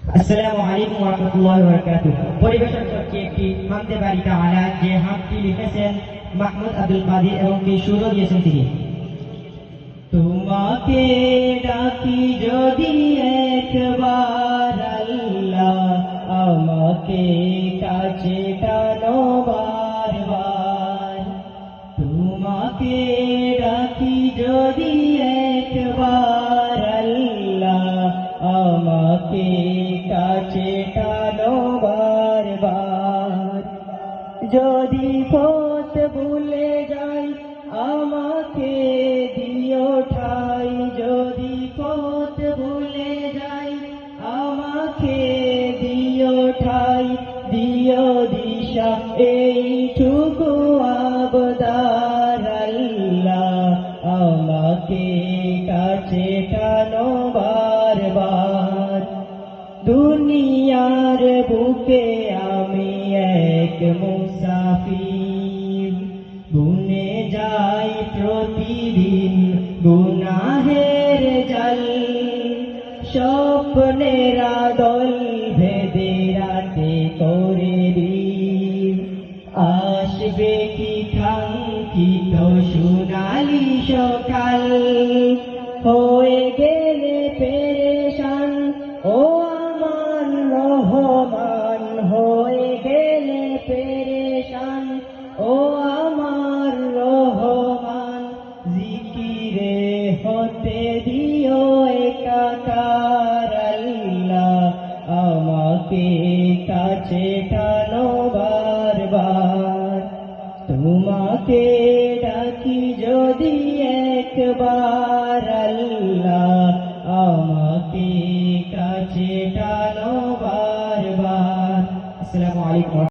আসসালামু আলাইকুম ওয়া রাহমাতুল্লাহি ওয়া বারাকাতুহু। পরিবেশন করছি একটি হামদে বাড়ি তাআলা, যে হামটি লিখেছেন মাহমুদ আব্দুল কাদির এবং কি সুরও দিয়েছেন তিনি। তোমাকে ডাকি যদি একবার আল্লাহ, আমাকে কাছে টানো বারবার। তোমাকে ডাকি যদি একবার আল্লাহ, আমাকে কাছে টানো বারবার। যদি পথ ভুলে যাই আমাকে দিও ঠাই, যদি পথ ভুলে যাই আমাকে দিও ঠাই, দিও দিশা এইটুকু আবদার আল্লাহ, আমাকে কাছে টানো বারবার। দুনিয়ার বুকে আমি এক মুসাফির, বুনে যাই প্রতিদিন গুনাহের জাল। স্বপ্নের আদল ভেদে রাতে করে দিন, আসবে কি কাঙ্ক্ষিত সোনালি সকাল। হয়ে গেলে পেরেশান ও আমার রহমান, হয়ে গেলে পেরেশান ও আমার রহমান। জিকিরে হতে দিও একাকার আল্লাহ, আমাকে কাছে টানো বারবার। তোমাকে ডাকি যদি একবার আল্লাহ, আমাকে কাছে টানো বারবার। আসসালামু আলাইকুম।